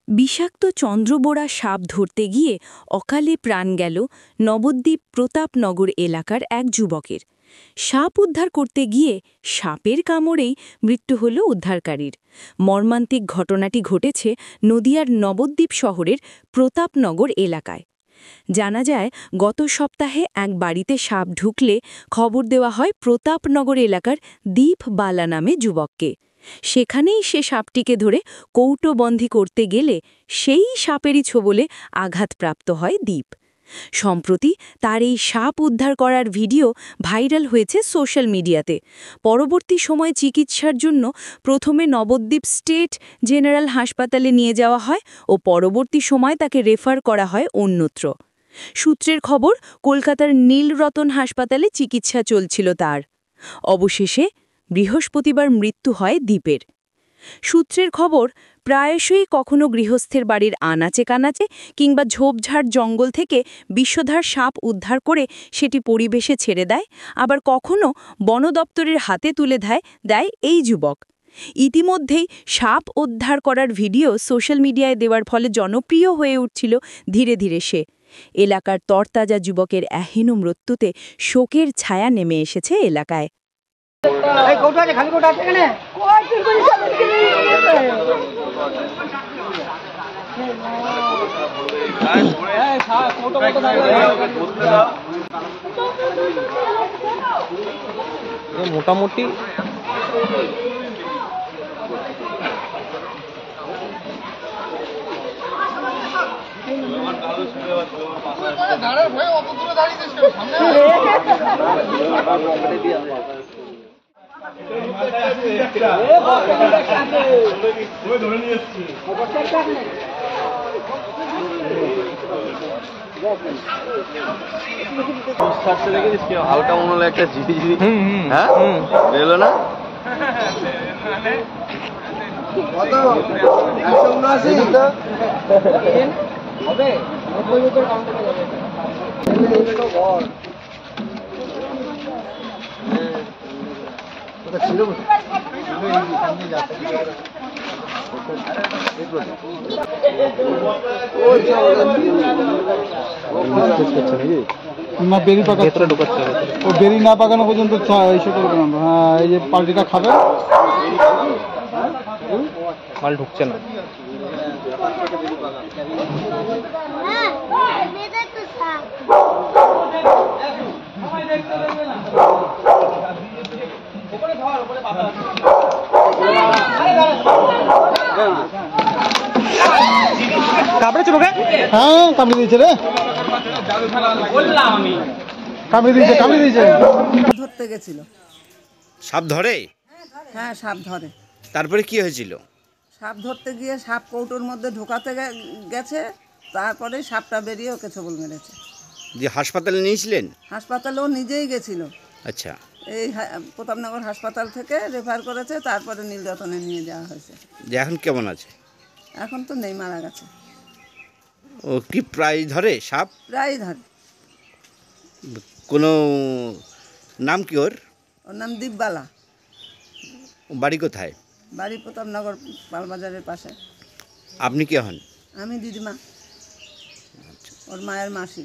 বিষাক্ত চন্দ্রবোড়া সাপ ধরতে গিয়ে অকালে প্রাণ গেল নবদ্বীপ প্রতাপনগর এলাকার এক যুবকের। সাপ উদ্ধার করতে গিয়ে সাপের কামড়েই মৃত্যু হল উদ্ধারকারীর। মর্মান্তিক ঘটনাটি ঘটেছে নদিয়ার নবদ্বীপ শহরের প্রতাপনগর এলাকায়। জানা যায়, গত সপ্তাহে এক বাড়িতে সাপ ঢুকলে খবর দেওয়া হয় প্রতাপনগর এলাকার দীপ বালা নামে যুবককে। সেখানেই সে সাপটিকে ধরে কৌটোবন্দী করতে গেলে সেই সাপেরই ছোবলে আঘাতপ্রাপ্ত হয় দীপ। সম্প্রতি তার এই সাপ উদ্ধার করার ভিডিও ভাইরাল হয়েছে সোশ্যাল মিডিয়াতে। পরবর্তী সময়ে চিকিৎসার জন্য প্রথমে নবদ্বীপ স্টেট জেনারেল হাসপাতালে নিয়ে যাওয়া হয় ও পরবর্তী সময় তাকে রেফার করা হয় অন্যত্র। সূত্রের খবর, কলকাতার নীলরতন হাসপাতালে চিকিৎসা চলছিল তার। অবশেষে বৃহস্পতিবার মৃত্যু হয় দীপের। সূত্রের খবর, প্রায়শই কখনো গৃহস্থের বাড়ির আনাচে কানাচে কিংবা ঝোপঝাড় জঙ্গল থেকে বিষধর সাপ উদ্ধার করে সেটি পরিবেশে ছেড়ে দেয়, আবার কখনো বন দপ্তরের হাতে তুলে দেয় এই যুবক। ইতিমধ্যেই সাপ উদ্ধার করার ভিডিও সোশ্যাল মিডিয়ায় দেওয়ার ফলে জনপ্রিয় হয়ে উঠছিল ধীরে ধীরে সে। এলাকার তরতাজা যুবকের এহেন মৃত্যুতে শোকের ছায়া নেমে এসেছে এলাকায়। মোটামুটি হালকা মনে হলো একটা ঝিঝি। হ্যাঁ, এলো না বেরি পাকাচ্ছে, ও বেরি না পাকানো পর্যন্ত এসে করবে না। হ্যাঁ, এই যে পাল্টিটা খাবে, মাল ঢুকছে না। কামড়েছে তোকে? হ্যাঁ, কামড়ে দিয়েছে রে, কামড়ে দিয়েছে। ধরতে গেছিল। সাপ ধরে? হ্যাঁ, সাপ ধরে। তারপরে কি হয়েছিল? সাপ ধরতে গিয়ে সাপ কৌটোর মধ্যে ঢোকাতে গেছে, তারপরে সাপটা বেরিয়ে ওকে ছোবল মেরেছে। যে হাসপাতালে নিয়েছিলেন? হাসপাতালেও নিজেই গেছিল। আচ্ছা, এই প্রতাপনগর হাসপাতাল থেকে রেফার করেছে, তারপরে নীলরতনে নিয়ে যাওয়া হয়েছে। যে এখন কেমন আছে? এখন তো নেই, মারা গেছে। ও কি প্রায় ধরে সাপ? প্রায় ধরে। কোনো নাম কি ওর? ওর নাম দীপবালা। বাড়ি কোথায়? বাড়ি প্রতাপনগর পালবাজারের পাশে। আপনি কে হন? আমি দিদিমা, ওর মায়ের মাসি।